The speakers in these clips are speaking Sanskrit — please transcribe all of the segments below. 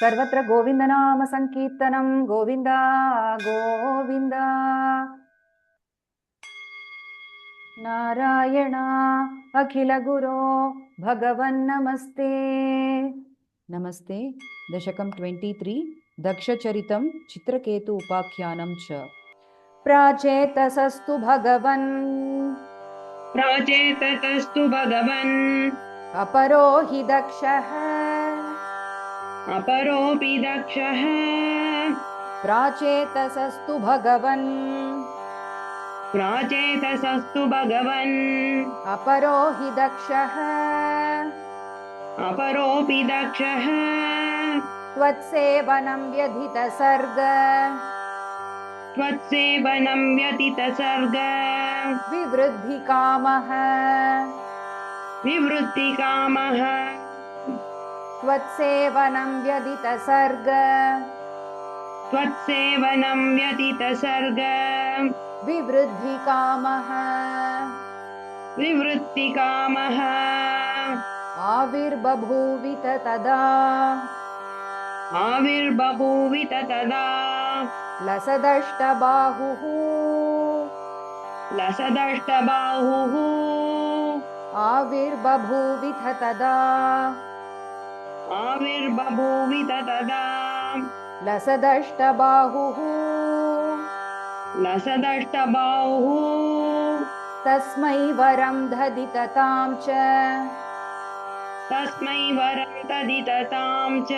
सर्वत्र गोविन्दनाम संकीर्तनं गोविन्द गोविन्द। नारायण अखिल गुरो भगवन्नमस्ते। नमस्ते। दशकं 23 दक्षचरितं चित्रकेतु उपाख्यानं च। प्राचेतसस्तु भगवन् प्राचेतसस्तु भगवन् अपरो हि दक्षः अपरोऽपि दक्षः प्राचेतसस्तु भगवन् प्राचेतसस्तु भगवन् अपरो हि दक्षः अपरोऽपि दक्षः त्वत्सेवनं व्यधितसर्ग त्वत्सेवनं व्यतितसर्ग विवृद्धिकामः विवृत्तिकामः त्वत्सेवनं व्यधितसर्ग त्वत्सेवनं व्यतितसर्ग विवृद्धिकामः विवृत्तिकामः आविर्बभूवित तदा आविर्बभूवित तदा लसदष्टबाहुः लसदष्टबाहुः आविर्बभूविथ तदा आविर्बभूवित तदा लसदष्टबाहुः लसदष्टबाहुः तस्मै वरं दधिततां च तस्मै वरं तदिततां च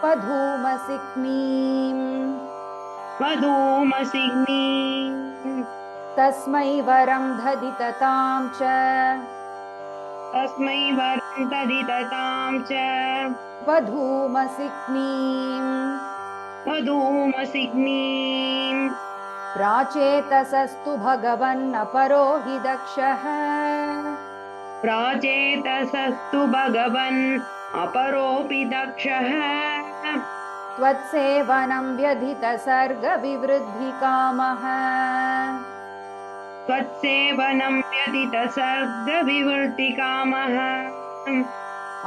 वधूमसिक्नीम् वधूमसिग्नीम् तस्मै वरं दधिततां च तस्मै वरं तदिततां च वधूमसिक्नीम् वधूमसिग्नीम् प्राचेतसस्तु भगवन्नपरो हि दक्षः प्राचेतसस्तु भगवन् अपरोऽपि दक्षः त्वत्सेवनं व्यधितसर्गविवृद्धिकामः त्वत्सेवनं व्यतितसर्गविवृत्तिकामः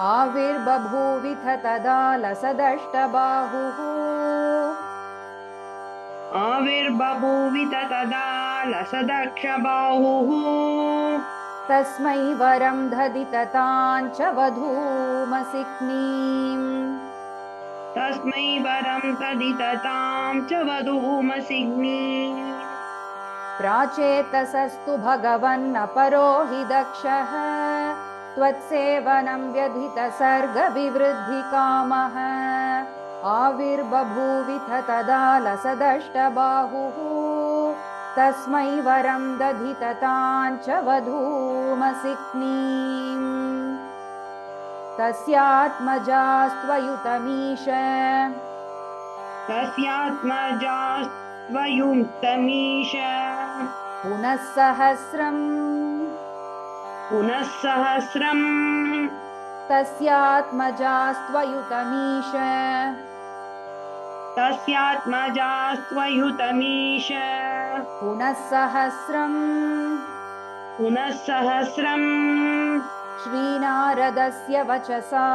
आविर्बभूविथ तदा लसदष्टबाहुः आविर्बभूवित तदा लसदक्षबाहुः तस्मै वरं दधिततां च वधूमसिक्नीम् तस्मै वरं तदिततां च वधूमसिग्नीम् प्राचेतसस्तु भगवन्नपरो हि दक्षः त्वत्सेवनं व्यधितसर्गविवृद्धिकामः आविर्बभूविथ तदा लसदष्टबाहुः तस्मै वरं दधिततां च वधूमसिक्नीम् तस्यात्मजास्त्वयुतमीश तस्यात्मजास्त्वयुक्तमीश पुनः सहस्रम् पुनः सहस्रम् तस्यात्मजास्त्वयुतमीश तस्यात्मजास्त्वयुतमीश पुनः सहस्रम् पुनः सहस्रम् श्रीनारदस्य वचसा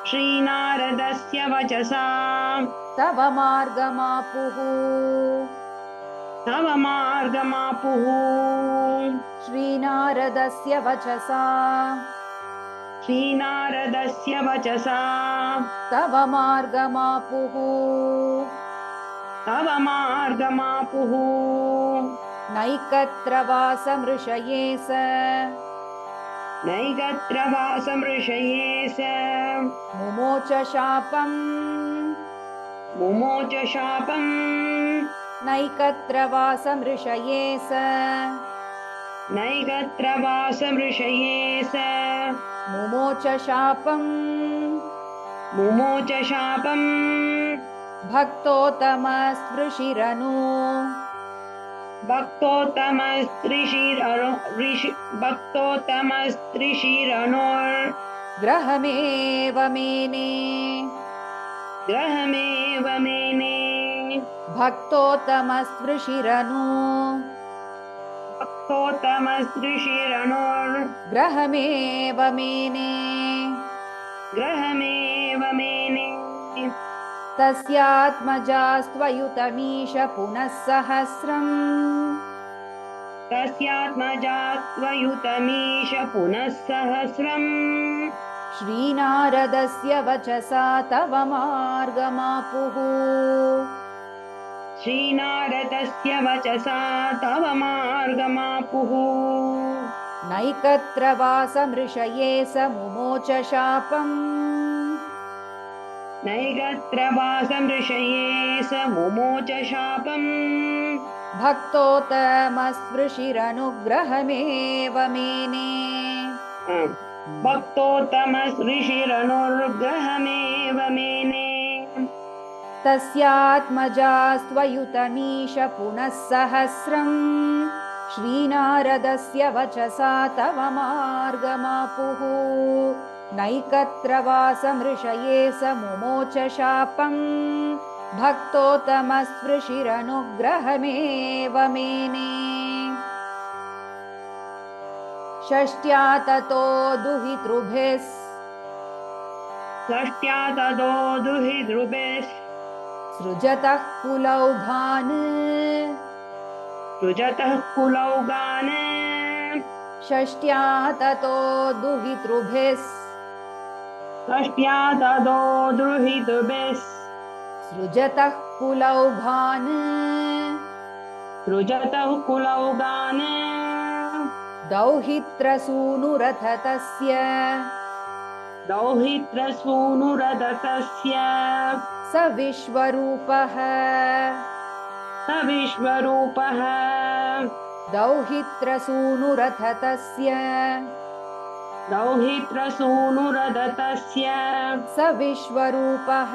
श्रीनारदस्य वचसा तव मार्गमापुः तव मार्गमापुः श्रीनारदस्य वचसा श्रीनारदस्य वचसा तव मार्गमापुः तव मार्गमापुः नैकत्र वासमृषये स नैगत्र वासमृषये स मुमोच शापम् मुमोच शापम् नैकत्र वासमृषये स नैगत्र वासमृषये स मुमोच शापम् मुमोच शापम् भक्तोत्तमस्पृशिरनु भक्तोत्तमस्त्रिशिरनोर् ग्रहमेव मेने ग्रहमेव मेने भक्तोत्तमस्पृशिरनु भक्तोत्तमस्त्रिशिरनोर् ग्रहमेव मेने ग्रहमेव मेने तस्यात्मजास्त्वयुतमीश पुनः सहस्रम् तस्यात्मजा त्वयुतमीश पुनः सहस्रम् श्रीनारदस्य वचसा तव मार्गमापुः श्रीनारदस्य वचसा तव मार्गमापुः नैकत्र वासमृषये स मुमोच शापम् नैगत्र वासमृषये स मुमोच शापम् भक्तोत्तमस्पृशिरनुग्रहमेव मेने भक्तोत्तमसृषिरनुर्ग्रहमेव मेने तस्यात्मजास्त्वयुतमीश पुनः सहस्रम् श्रीनारदस्य वचसा तव मार्गमापुः नैकत्र वासमृषये स मुमोच शापम् भक्तोत्तमस्पृशिरनुग्रहमेव मेने षष्ट्या ततो दुहितृभिः षष्ट्या ततो दुहितृभिः सृजतः कुलौघान् सृजतः कुलौघान् षष्ट्या ततो दुहितृभिः षष्ट्या ततो दुहितृभिः सृजतः कुलौघान् सृजतः कुलौघान् दौहित्रसूनुरथ तस्य दौहित्रसूनुरदतस्य स विश्वरूपः स विश्वरूपः दौहित्रसूनुरथ तस्य दौहित्रसूनुरदतस्य स विश्वरूपः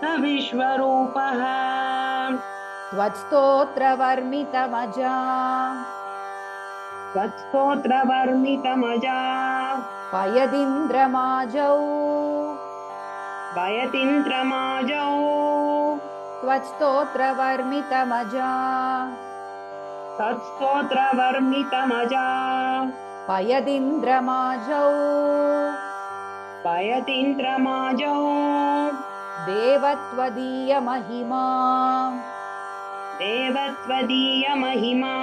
स विश्वरूपः त्वत्स्तोत्रवर्मितमजा त्वत्स्तोत्रवर्णितमजा पयदिन्द्रमाजौ वयतीन्द्रमाजौ त्वत्स्तोत्रवर्मितमजा तत्स्तोत्रवर्णितमजा पयदिन्द्रमाजौ वयतीन्द्रमाजौ देवत्वदीयमहिमा देवत्वदीयमहिमा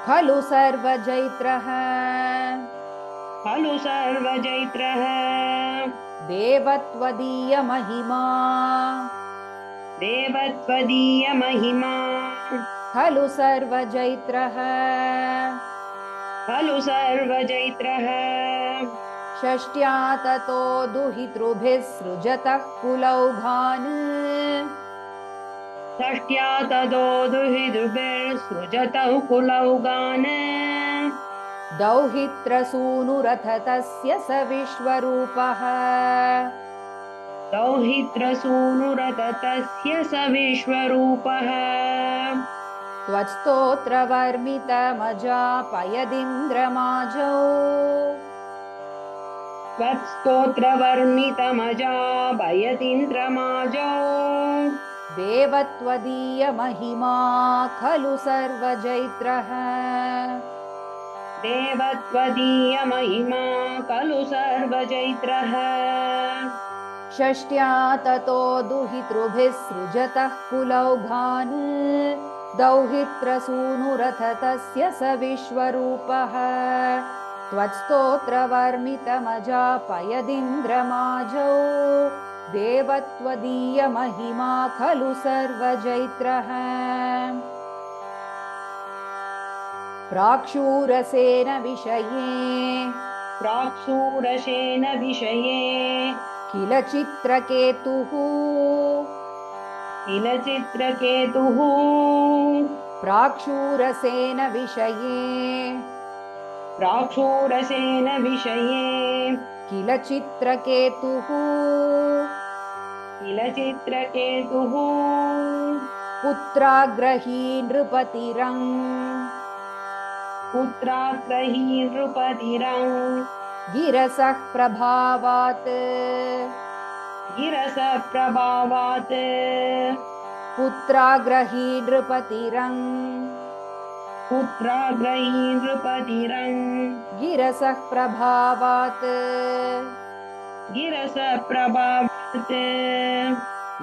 खलु सर्वजैत्रः खलु सर्वजैत्रः देवत्वदीयमहिमा देवत्वदीयमहिमा खलु सर्वजैत्रः खलु सर्वजैत्रः षष्ट्या ततो दुहितृभिः सृजतः कुलौघान् षष्ट्या ततो दुहितृभिर्सृजतः कुलौघान् दौहित्रसूनुरथ तस्य स विश्वरूपः दौहित्रसूनुरदतस्य स विश्वरूपः त्वत्स्तोत्रवर्मितमजापयदिन्द्रमाजौ त्वत्स्तोत्रवर्णितमजा भयतीन्द्रमाजौ देवत्वदीयमहिमा खलु सर्वजैत्रः देवत्वदीयमहिमा खलु सर्वजैत्रः षष्ट्या ततो दुहितृभिः सृजतः कुलौघान् दौहित्रसूनुरथ तस्य स विश्वरूपः त्वत्स्तोत्रवर्मितमजापयदिन्द्रमाजौ देवत्वदीयमहिमा खलु सर्वजैत्रः प्राक्षूरसेन विषये प्राक्सूरसेन विषये किल चित्रकेतुः किल चित्रकेतुः प्राक्षूरसेन विषये प्राक्षूरसेन विषये किल चित्रकेतुः किल चित्रकेतुः पुत्राग्रही नृपतिरं पुत्राग्रही नृपतिरं गिरसः प्रभावात् गिरसप्रभावात् पुत्राग्रही नृपतिरं पुत्राग्रही नृपतिरं गिरसः प्रभावात् गिरसप्रभावात्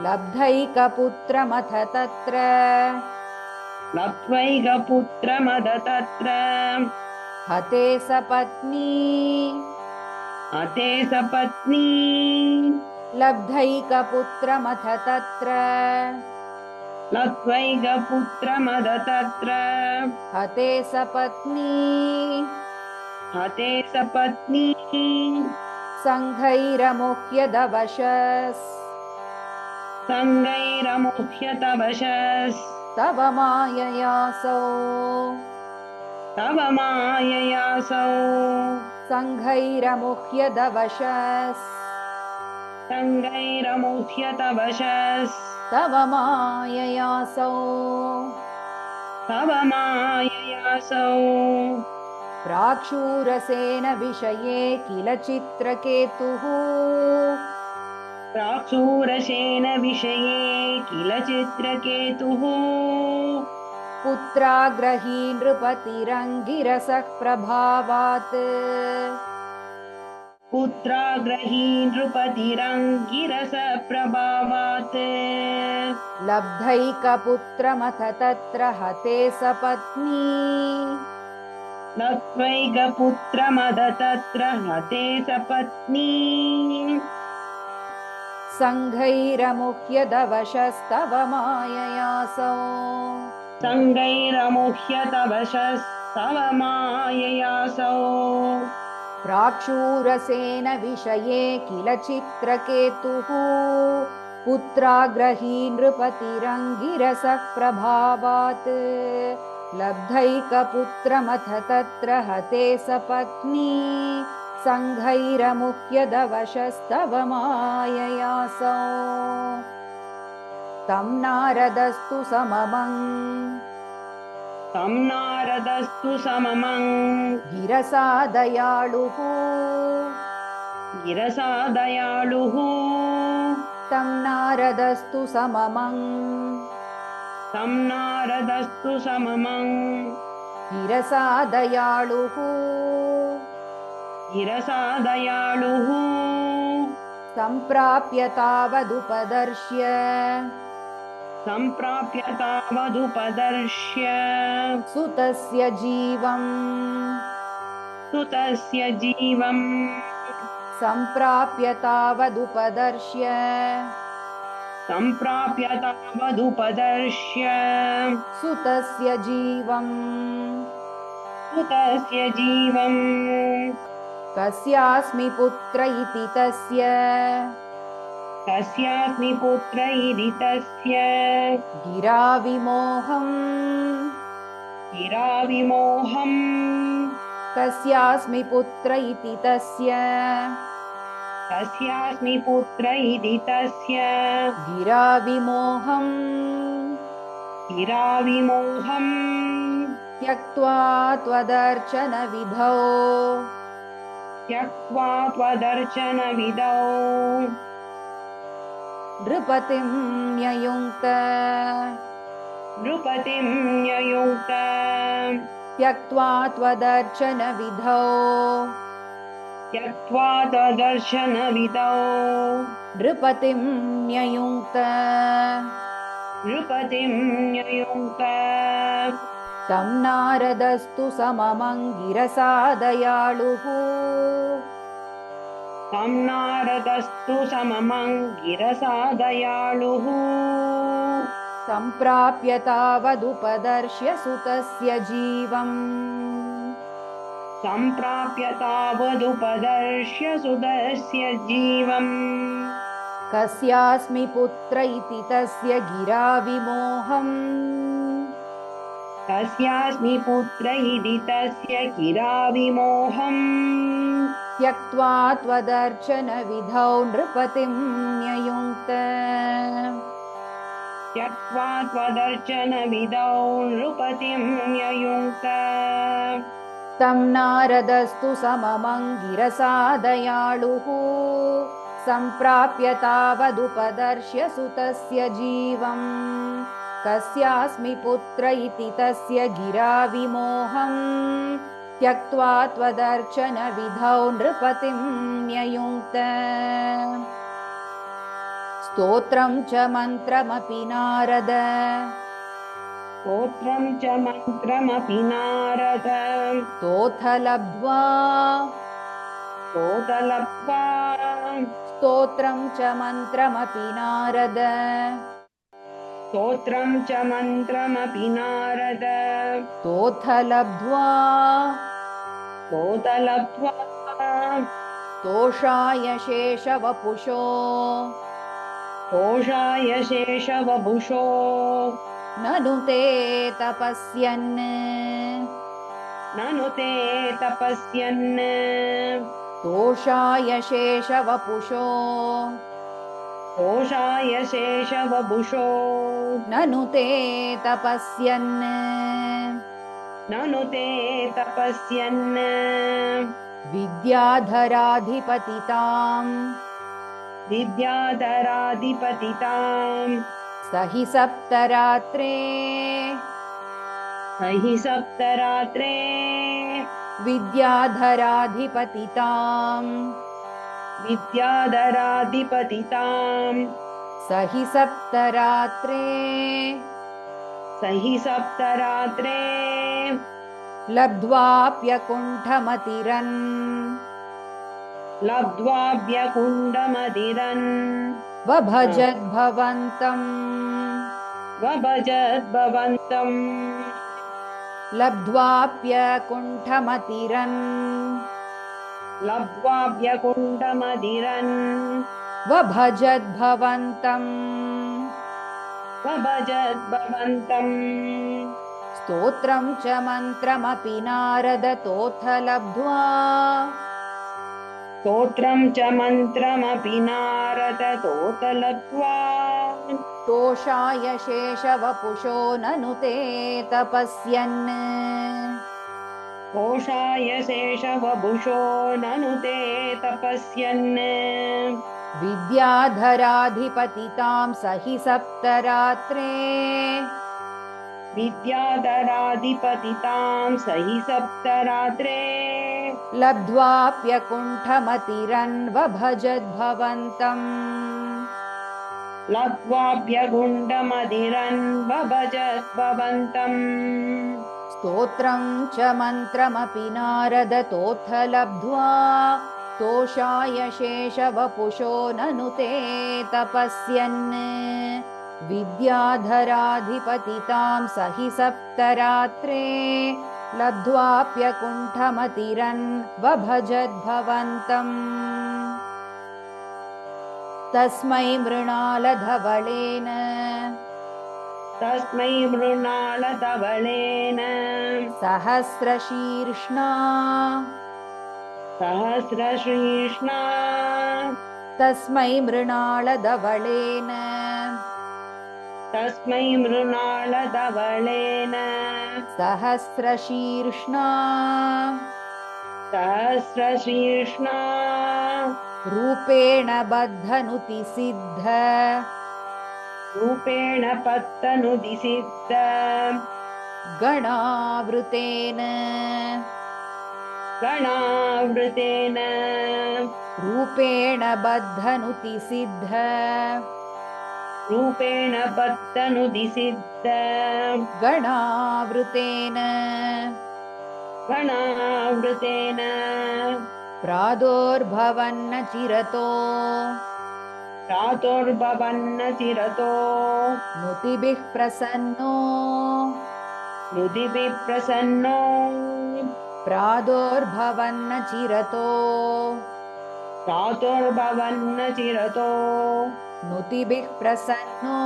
लब्धैकपुत्रमथ तत्र लब्ध्वैकपुत्रमदतत्र हते सपत्नी हते सपत्नी लब्धैकपुत्रमथ तत्र लब्ध्वैकपुत्रमदतत्र हते सपत्नी हते सपत्नी सङ्घैरमुह्यदवशस् सङ्गैरमुह्यतवशस्तव तव माययासौ माययासौ सङ्घैरमुह्यदवशस् सङ्गैरमुह्यतवशस्तव तव माययासौ माययासौ प्राक्षूरसेन विषये किल चित्रकेतुः प्राक्षूरसेन विषये किल चित्रकेतुः पुत्राग्रही नृपतिरङ्गिरसः प्रभावात् पुत्राग्रही नृपतिरङ्गिरसप्रभावात् लब्धैकपुत्रमथ तत्र हते सपत्नी लब्ध्वैकपुत्रमदतत्र हते सपत्नी सङ्घैरमुह्यदवशस्तव माययासौ सङ्गैरमुह्यतवशस्तव माययासौ प्राक्षूरसेन विषये किल चित्रकेतुः पुत्राग्रही नृपतिरङ्गिरसः प्रभावात् लब्धैकपुत्रमथ तत्र हते सपत्नी सङ्घैरमुह्यदवशस्तव माययासौ तं नारदस्तु सममं गिरसा दयाळुः तं नारदस्तु सममं गिरसा दयाळुः सम्प्राप्य तावदुपदर्श्य सुतस्य जीवम् सम्प्राप्य तावदुपदर्श्य सुतस्य जीवम् कस्यास्मि पुत्र इति तस्य गिरा विमोहम् कस्यास्मि पुत्र इति तस्य गिरा विमोहम् त्यक्त्वा त्वदर्चनविधौ नृपतिं न्ययुङ्क्त त्यक्त्वा त्वदर्चनविधौ नृपतिं न्ययुङ्क्त तं नारदस्तु सममं गिरसा दयाळुः सम्प्राप्य तावदुपदर्श्य सुतस्य जीवम् कस्यास्मि पुत्र इति तस्य गिरा विमोहम् त्यक्त्वा त्वदर्चनविधौ नृपतिं न्ययुङ्क्त तं नारदस्तु सममं गिरसा दयाळुः सम्प्राप्य तावदुपदर्श्य सुतस्य जीवम् कस्यास्मि पुत्र इति तस्य गिरा विमोहम् त्यक्त्वा त्वदर्चन विधौ नृपतिं न्ययुङ्क्त स्तोत्रं च मन्त्रमपि नारद स्तोत्रं च मन्त्रमपि नारद तोथ लब्ध्वा तोदलब्ध्वा स्तोत्रं च मन्त्रमपि नारद स्तोत्रं च मन्त्रमपि नारद तोथ लब्ध्वा तोदलब्ध्वा तोषाय शेषवपुषो तोषाय शेषवपुषो ननु ते तपस्यन् ननु ते तपस्यन् तोषाय शेषवपुषो तोषाय शेषवपुषो ननु ते तपस्यन् ननु ते तपस्यन् विद्याधराधिपतिताम् विद्याधराधिपतिताम् स हि सप्तरात्रे स हि सप्तरात्रे विद्याधराधिपतिताम् विद्याधराधिपतिताम् स हि सप्तरात्रे स हि सप्तरात्रे लब्ध्वाप्यकुण्ठमतिरन् लब्ध्वाभ्यकुण्डमदिरन् वभजद्भवन्तम् वभजद्भवन्तम् लब्ध्वाप्यकुण्ठमतिरन् लब्ध्वाभ्यकुण्डमदिरन् वभजद्भवन्तम् वभजद्भवन्तम् स्तोत्रं च मन्त्रमपि नारद तोथ लब्ध्वा स्तोत्रं च मन्त्रमपि नारद तोतलब्ध्वा तोषाय शेषवपुषो ननु ते तपस्यन् तोषाय शेषवपुषो ननु ते तपस्यन् विद्याधराधिपतितां स हि सप्तरात्रे विद्याधराधिपतितां स हि सप्तरात्रे लब्ध्वाप्यकुण्ठमतिरन्वभजद्भवन्तम् लब्ध्वाभ्यकुण्डमदिरन् वभजद्भवन्तम् स्तोत्रं च मन्त्रमपि नारद तोथ लब्ध्वा तोषाय शेषवपुषो ननु ते तपस्यन् विद्याधराधिपतितां स हि सप्तरात्रे लब्ध्वाप्यकुण्ठमतिरन्वभजद्भवन्तम् तस्मै मृणालधवलेन तस्मै मृणालधवलेन सहस्रशीर्ष्णा सहस्रशीर्ष्णा तस्मै मृणालधवलेन तस्मै मृणालधवलेन सहस्रशीर्ष्णा सहस्रशीर्ष्णा रूपेण बद्धनुति सिद्ध रूपेण पत्तनुदिसिद्ध गणावृतेन गणावृतेन रूपेण बद्धनुति सिद्ध रूपेण पत्तनुदिसिद्ध गणावृतेन गणावृतेन प्रादुर्भवन्न चिरतो प्रातुर्भवन्न चिरतो नुतिभिः प्रसन्नो हृदिभिः प्रसन्नो प्रादुर्भवन्न चिरतो प्रातुर्भवन्न चिरतो नुतिभिः प्रसन्नो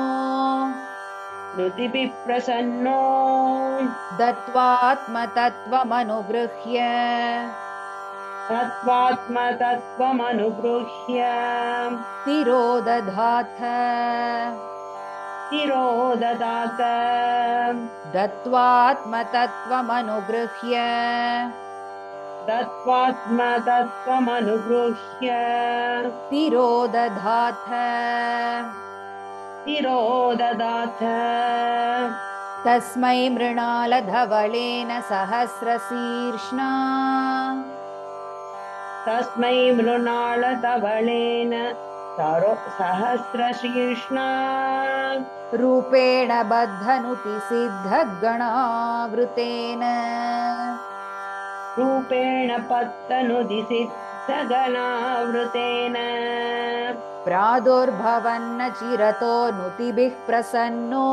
हृदिभिः प्रसन्नो दत्त्वात्मतत्त्वमनुगृह्य तत्त्वात्मतत्त्वमनुगृह्य तिरोदधाथ तिरोददात दत्त्वात्मतत्त्वमनुगृह्य तत्त्वात्मतत्त्वमनुगृह्य तिरोदधाथ तिरोददाथ तस्मै मृणालधवलेन सहस्रशीर्ष्णा तस्मै मृणालधवलेन सहस्रशीर्ष्णा रूपेण बद्धनुति सिद्धगणावृतेन रूपेण पत्तनुदिसिद्धगणावृतेन प्रादुर्भवन्न चिरतो नुतिभिः प्रसन्नो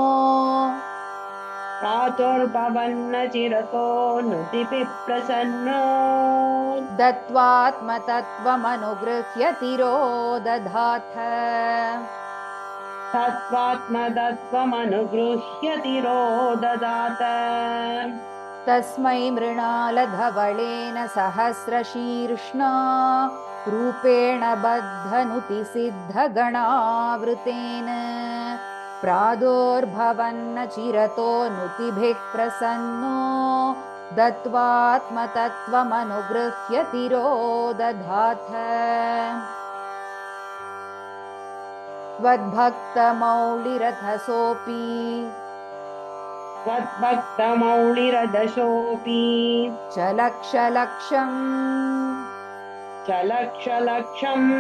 प्रातुर्भवन्न चिरतो नुतिभिः प्रसन्नो दत्त्वात्मतत्त्वमनुगृह्य तिरोदधाथ तत्त्वात्मतत्त्वमनुगृह्य तिरोददात तस्मै मृणालधवलेन सहस्रशीर्ष्णा रूपेण बद्धनुति सिद्धगणावृतेन प्रादुर्भवन्न चिरतो नुतिभिः प्रसन्नो दत्त्वात्मतत्त्वमनुगृह्य तिरोदधाथ त्वद्भक्तमौलिरथसोऽपि त्वद्भक्तमौलिरदशोऽपि चलक्षलक्षम् चलक्षलक्षम्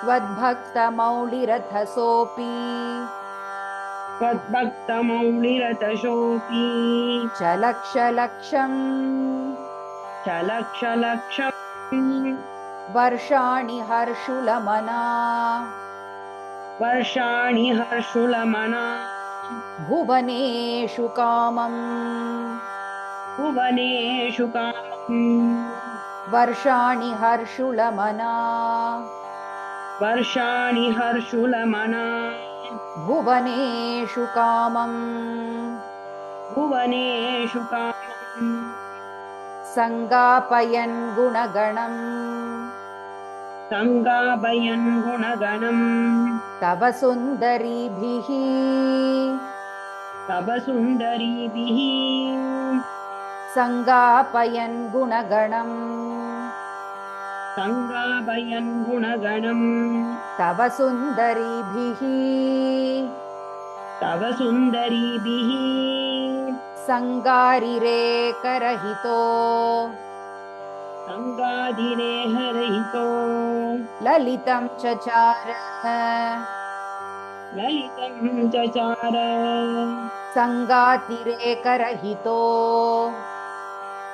त्वद्भक्तमौलिरथसोऽपि त्वद्भक्तमौलिरदशोऽपि चलक्षलक्षम् चलक्षलक्षम् वर्षाणि हर्षुलमना वर्षाणि हर्षुलमना भुवनेषु कामम् भुवनेषु कामम् वर्षाणि हर्षुलमना वर्षाणि हर्षुलमना भुवनेषु कामम् भुवनेषु कामम् सङ्गापयन् गुणगणम् सङ्गापयन् गुणगणम् तव सुन्दरीभिः तव सुन्दरीभिः सङ्गापयन् गुणगणम् सङ्गापयन् गुणगणम् तव सुन्दरीभिः तव सुन्दरीभिः सङ्गारिरेकरहितो सङ्गादिरेहरहितो ललितं चचार ललितं चचार सङ्गातिरेकरहितो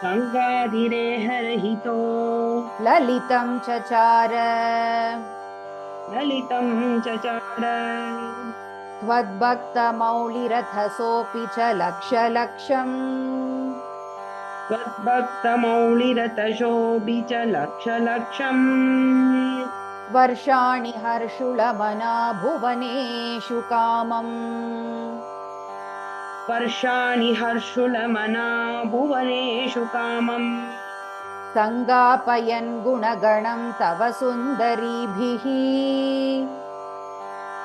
सङ्गादिरेहरहितो ललितं चचार ललितं चचार त्वद्भक्तमौलिरथसोऽपि च लक्षलक्षम् त्वद्भक्तमौलिरतशोऽपि च लक्षलक्षम् वर्षाणि हर्षुलमना भुवनेषु कामम् वर्षाणि हर्षुलमना भुवनेषु कामम् सङ्गापयन् गुणगणं तव सुन्दरीभिः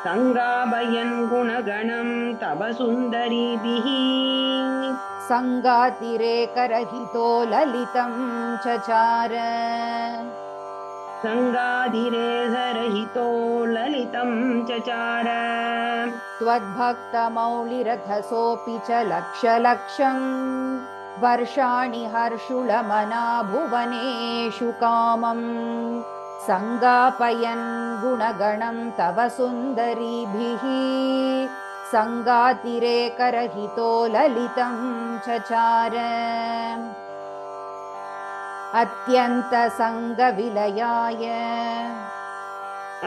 सङ्गापयन् गुणगणम् तव सुन्दरीभिः सङ्गातिरेकरहितो ललितं चचार सङ्गादिरेहरहितो ललितं चचार त्वद्भक्तमौलिरथसोऽपि च लक्षलक्षम् वर्षाणि हर्षुलमना भुवनेषु कामम् सङ्गापयन् गुणगणं तव सुन्दरीभिः सङ्गातिरेकरहितो ललितं चचार अत्यन्तसङ्गविलयाय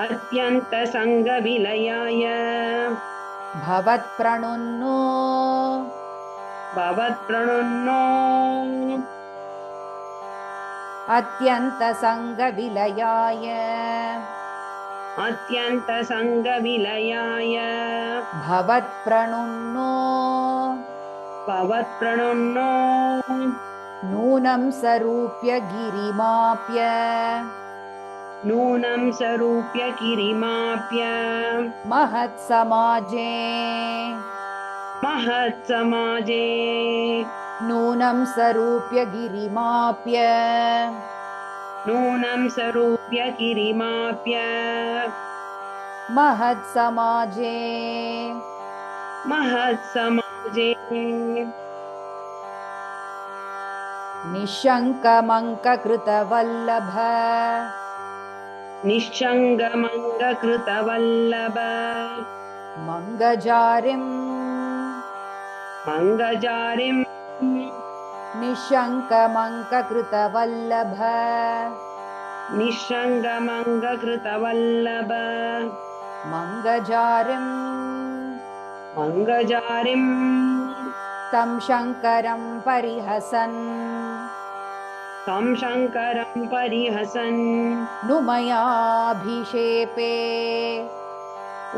अत्यन्तसङ्गविलयाय भवत्प्रणुन्नो भवत्प्रणुन्नो अत्यन्तसङ्गविलयाय अत्यन्तसङ्गविलयाय भवत्प्रणुन्नो भवत्प्रणुन्नो नूनं सरूप्य गिरिमाप्य नूनं सरूप्य गिरिमाप्य महत्समाजे महत्समाजे नूनं सरूप्य गिरिमाप्य नूनं सरूप्य गिरिमाप्य महत्समाजे महत्समाजे जे निःशङ्कमङ्ककृतवल्लभ निःशङ्गमङ्गकृतवल्लभ मङ्गजारिम् मङ्गजारिम् निःशङ्कमङ्ककृतवल्लभ निःशङ्गमङ्गकृतवल्लभ मङ्गजारिम् मङ्गजारिम् तं शङ्करं परिहसन् तं शङ्करं परिहसन् नुमयाभिषेपे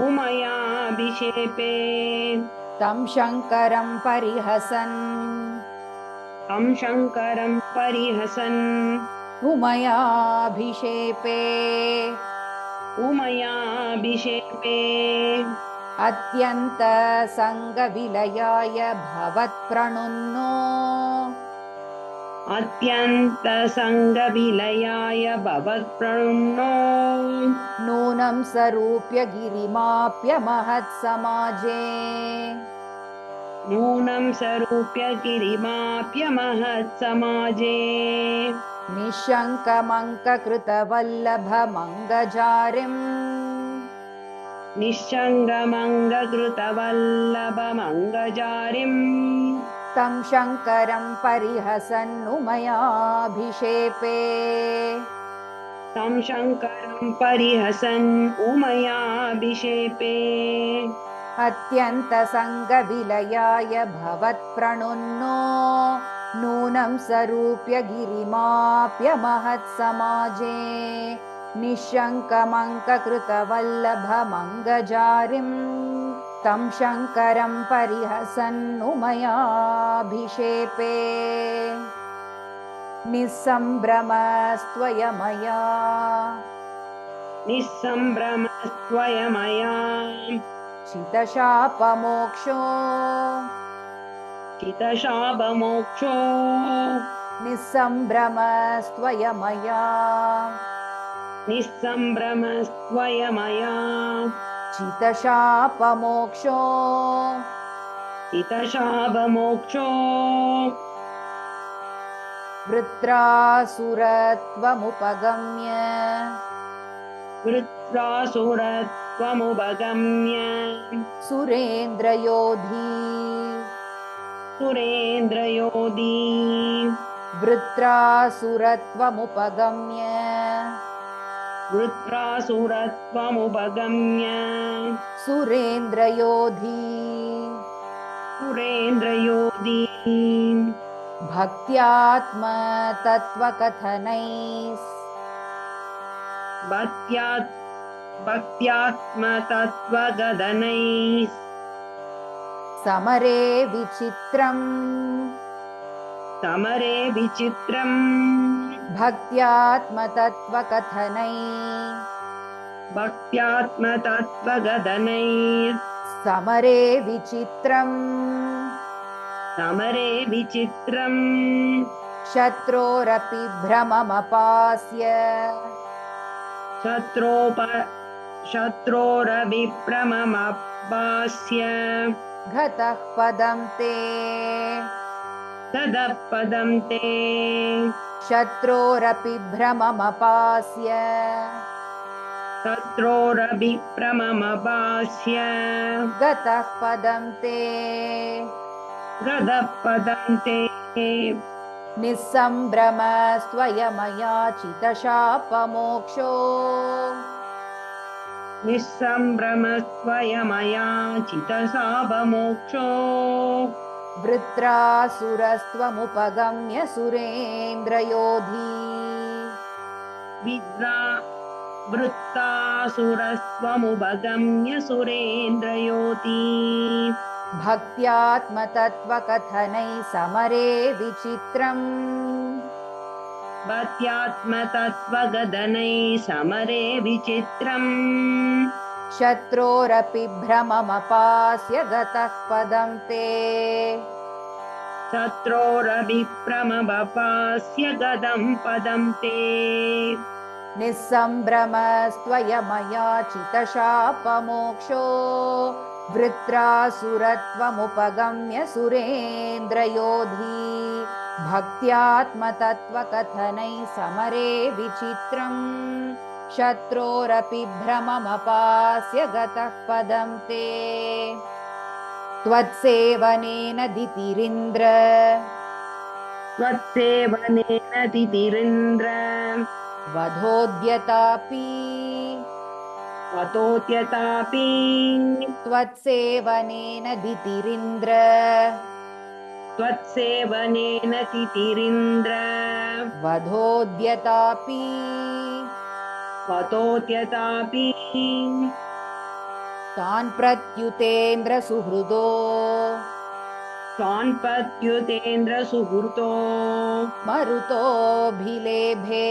उमयाभिषेपे तं शङ्करं परिहसन् तं शङ्करं परिहसन् उमयाभिषेपे उमयाभिषेपे अत्यन्तसङ्गविलयाय भवत्प्रणुन्नो अत्यन्तसङ्गविलयाय भवत्प्रणुन्नो नूनं सरूप्य गिरिमाप्यमहत्समाजे नूनं सरूप्य गिरिमाप्यमहत्समाजे निःशङ्कमङ्ककृतवल्लभमङ्गजारिम् निःशङ्गमङ्गकृतवल्लभमङ्गजारिम् तं शङ्करं परिहसन्नुमयाभिषेपे तं शङ्करं परिहसन् उमयाभिषेपे अत्यन्तसङ्गविलयाय भवत्प्रणुन्नो नूनं सरूप्य गिरिमाप्यमहत्समाजे निःशङ्कमङ्ककृतवल्लभमङ्गजारिम् तं शङ्करं परिहसन्नुमयाभिषेपे निःसम्भ्रमस्त्वयमया निःसम्भ्रमस्त्वयमया चितशापमोक्षो चितशापमोक्षो निःसम्भ्रमस्त्वयमया निःसम्भ्रमस्त्वयमया चितशापमोक्षो चितशापमोक्षो वृत्रासुरत्वमुपगम्य वृत्रासुरत्वमुपगम्य सुरेन्द्रयोधी सुरेन्द्रयोधी वृत्रासुरत्वमुपगम्य वृत्रासुरत्वमुपगम्य सुरेन्द्रयोधी सुरेन्द्रयोधी भक्त्यात्मतत्त्वकथनैः भक्त्यात्मतत्त्वगदनैः समरे विचित्रम् समरे विचित्रम् भक्त्यात्मतत्त्वकथनैः भक्त्यात्मतत्त्वगदनैः समरे विचित्रम् समरे विचित्रम् शत्रोरपि भ्रममपास्य शत्रोरभिप्रममपास्य घतः पदं ते तदः पदं ते शत्रोरपि भ्रममपास्य शत्रोरभिप्रममपास्य गतः पदं ते गदः पदं ते निःसम्भ्रमस्त्वयमया चितशापमोक्षो निःसम्भ्रमस्त्वयमया चितशापमोक्षो वृत्रासुरस्त्वमुपगम्य सुरेन्द्रयोधी वृत्तासुरस्त्वमुपगम्य सुरेन्द्रयोधी भक्त्यात्मतत्त्वकथनैः समरे विचित्रम् भक्त्यात्मतत्त्वगदनैः समरे विचित्रम् शत्रोरपि भ्रममपास्य गतः पदं ते शत्रोरभिप्रममपास्य गदं पदं ते निःसम्भ्रमस्त्वयमया चितशापमोक्षो वृत्रासुरत्वमुपगम्य सुरेन्द्रयोधी भक्त्यात्मतत्त्वकथनैः समरे विचित्रम् शत्रोरपि भ्रममपास्य गतः पदं ते त्वत्सेवनेन दितिरिन्द्र त्वत्सेवनेन तितिरिन्द्र वधोद्यतापि त्वतोद्यतापि त्वत्सेवनेन दितिरिन्द्र त्वत्सेवनेन तितिरिन्द्र वधोद्यतापि त्वतोद्यतापि तान् प्रत्युतेन्द्र सुहृदो स्वान्पत्युतेन्द्र सुहृतो मरुतोऽभिलेभे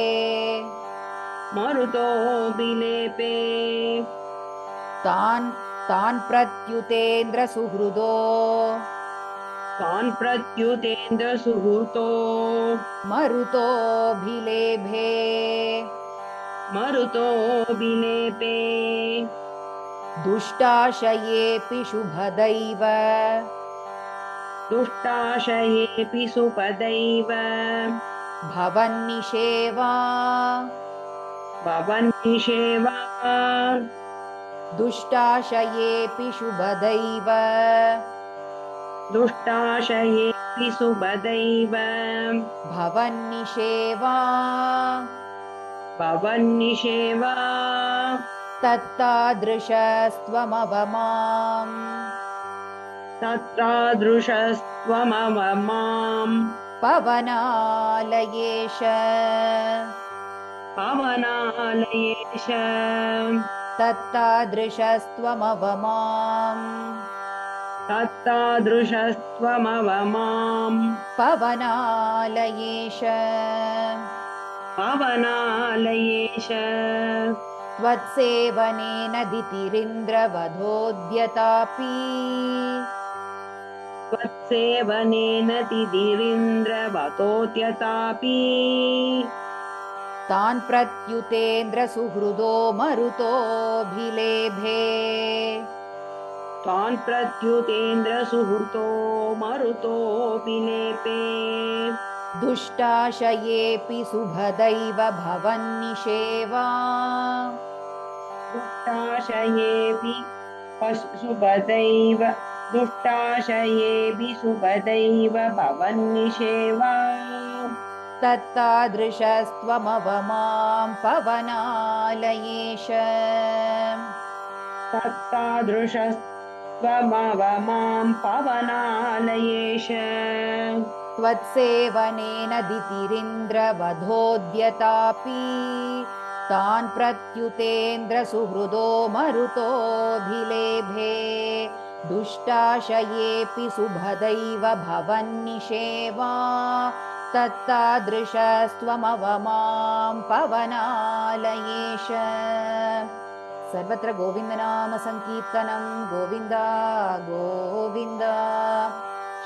मरुतो विलेपे तान् प्रत्युतेन्द्र सुहृदो स्वान्प्रत्युतेन्द्र सुहृतो मरुतोऽभिलेभे मरुतो विलेपे दुष्टाशयेऽपि शुभदैव दुष्टाशयेऽपि सुपदैव भवन्निषेवा भवन्निषेवा दुष्टाशयेऽपि शुभदैव दुष्टाशयेऽपि सुपदैव भवन्निषेवा भवन्निषेवा तत्तादृशस्त्वमवमाम् तत्रादृशस्त्वमव माम् पवनालयेश पवनालयेश तत्तादृशस्त्वमवमाम् तत्तादृशस्त्वमव माम् पवनालयेश पवनालयेश त्वत्सेवनेन दितिरिन्द्रवधोद्यतापि त्वत्सेवनेन तिदिरिन्द्रवतोद्यतापि तान् प्रत्युतेन्द्र सुहृदो मरुतोऽभिलेभे तान् प्रत्युतेन्द्र सुहृतो मरुतो विलेपे दुष्टाशयेऽपि शुभदैव भवन्निषेवा दुष्टाशयेऽपि शुभदैव दुष्टाशयेऽपि शुभदैव भवन्निषेवा तत्तादृशस्त्वमवमां पवनालयेश तत्तादृशस्त्वमव मां पवनालयेश त्वत्सेवनेन दितिरिन्द्रवधोद्यतापि तान् प्रत्युतेन्द्र सुहृदो मरुतोऽभिलेभे दुष्टाशयेऽपि शुभदैव भवन्निषेवा तत्तादृशस्त्वमवमां पवनालयेश सर्वत्र गोविन्दनाम संकीर्तनं गोविन्द गोविन्द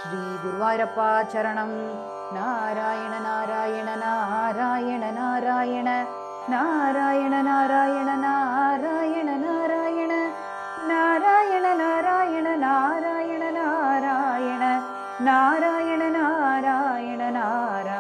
श्री गुरुवायूरप्पा चरणं नारायण नारायण नारायण नारायण नारायण नारायण नारायण नारायण नारायण नारायण नारायण नारायण नारायण नारायण नारायण